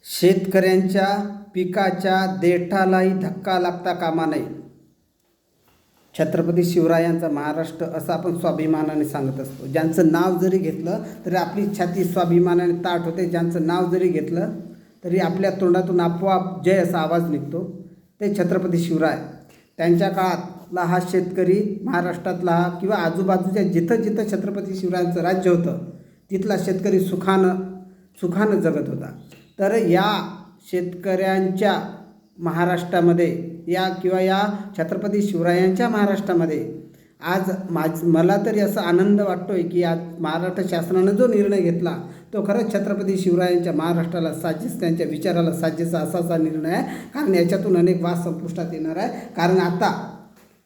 शेतकऱ्यांच्या पिकाच्या देठालाही धक्का लागता कामा नये. छत्रपती शिवरायांचा महाराष्ट्र असं आपण स्वाभिमानाने सांगत असतो. ज्यांचं नाव जरी घेतलं तरी आपली छाती स्वाभिमानाने ताठ होते. ज्यांचं नाव जरी घेतलं तरी आपल्या तोंडातून आपोआप जय असा आवाज निघतो. ते छत्रपती शिवराय. त्यांच्या काळातला हा शेतकरी, महाराष्ट्रातला हा किंवा आजूबाजूच्या जिथं जिथं छत्रपती शिवरायांचं राज्य होतं तिथला शेतकरी सुखानं जगत होता. तर या शेतकऱ्यांच्या महाराष्ट्रामध्ये या छत्रपती शिवरायांच्या महाराष्ट्रामध्ये आज मला तरी असा आनंद वाटतो आहे की आज महाराष्ट्र शासनानं जो निर्णय घेतला तो खरंच छत्रपती शिवरायांच्या महाराष्ट्राला साजेस, त्यांच्या विचाराला साजेसा असाचा निर्णय आहे. कारण याच्यातून अनेक वाद संपुष्टात येणार आहे. कारण आता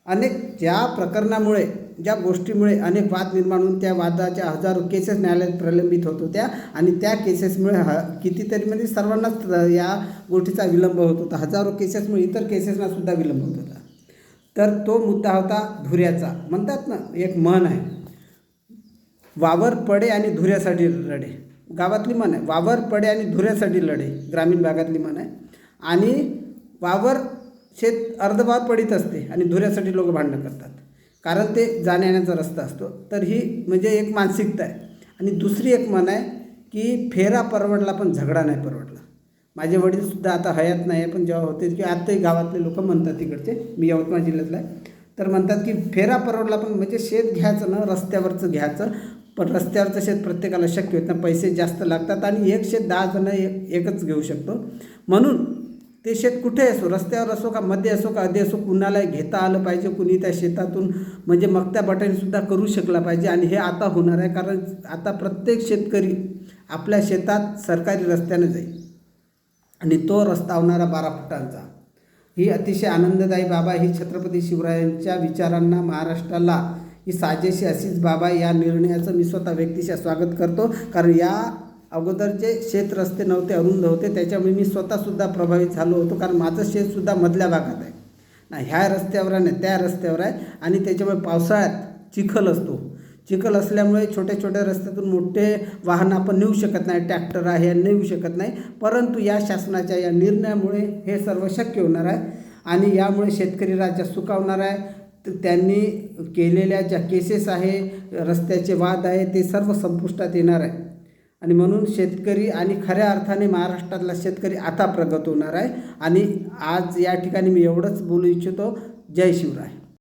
अनेक ज्या प्रकरणामुळे, ज्या गोष्टीमुळे अनेक वाद निर्माण होऊन त्या वादाच्या हजारो केसेस न्यायालयात प्रलंबित होत होत्या आणि त्या केसेसमुळे कितीतरी म्हणजे सर्वांनाच या गोष्टीचा विलंब होत होता. हजारो केसेसमुळे इतर केसेसना सुद्धा विलंब होत होता. तर तो मुद्दा होता धुऱ्याचा. म्हणतात ना, एक म्हण आहे, वावर पडे आणि धुऱ्यासाठी लढे. गावातली म्हण आहे, वावर पडे आणि धुऱ्यासाठी लढे. ग्रामीण भागातली म्हण आहे. आणि वावर शेत अर्धवार पडीत असते आणि धुऱ्यासाठी लोक भांडणं करतात, कारण ते जाण्याचा रस्ता असतो. तर ही म्हणजे एक मानसिकता आहे. आणि दुसरी एक म्हण आहे की फेरा परवडला पण झगडा नाही परवडला. माझे वडीलसुद्धा आता हयात नाही आहे, पण जेव्हा होते की आत्ताही गावातले लोक म्हणतात, तिकडचे, मी यवतमाळ जिल्ह्यातला आहे, तर म्हणतात की फेरा परवडला पण म्हणजे शेत घ्यायचं ना रस्त्यावरचं घ्यायचं. पण रस्त्यावरचं शेत प्रत्येकाला शक्य होत नाही, पैसे जास्त लागतात आणि एक शेत 10 जण एकच घेऊ शकतो. म्हणून ते शेत कुठे असो, रस्त्यावर असो का मध्ये असो का आधी असो, कुणालाही घेता आलं पाहिजे. कुणी त्या शेतातून म्हणजे मक्त्या बटाईसुद्धा करू शकला पाहिजे. आणि हे आता होणार आहे, कारण आता प्रत्येक शेतकरी आपल्या शेतात सरकारी रस्त्याने जाईल आणि तो रस्ता होणारा 12 फुटांचा. ही अतिशय आनंददायी बाब आहे. ही छत्रपती शिवरायांच्या विचारांना महाराष्ट्राला ही साजेशी अशीच बाब आहे. या निर्णयाचं मी स्वतः व्यक्तिशः स्वागत करतो. कारण या अगोदरचे शेत रस्ते नव्हते, अरुंद होते, त्याच्यामुळे मी स्वतःसुद्धा प्रभावित झालो होतो. कारण माझं शेतसुद्धा मधल्या भागात आहे ना, ह्या रस्त्यावर आहे ना त्या रस्त्यावर आहे. आणि त्याच्यामुळे पावसाळ्यात चिखल असतो. चिखल असल्यामुळे छोट्या छोट्या रस्त्यातून मोठे वाहन आपण नेऊ शकत नाही, ट्रॅक्टर आहे नेऊ शकत नाही. परंतु या शासनाच्या या निर्णयामुळे हे सर्व शक्य होणार आहे. आणि यामुळे शेतकरी राज्य सुखावणार आहे. तर त्यांनी केलेल्या ज्या केसेस आहे, रस्त्याचे वाद आहे, ते सर्व संपुष्टात येणार आहे. आणि म्हणून शेतकरी आणि खऱ्या अर्थाने महाराष्ट्रातला शेतकरी आता प्रगत होणार आहे. आणि आज या ठिकाणी मी एवढंच बोलू इच्छितो. जय शिवराय.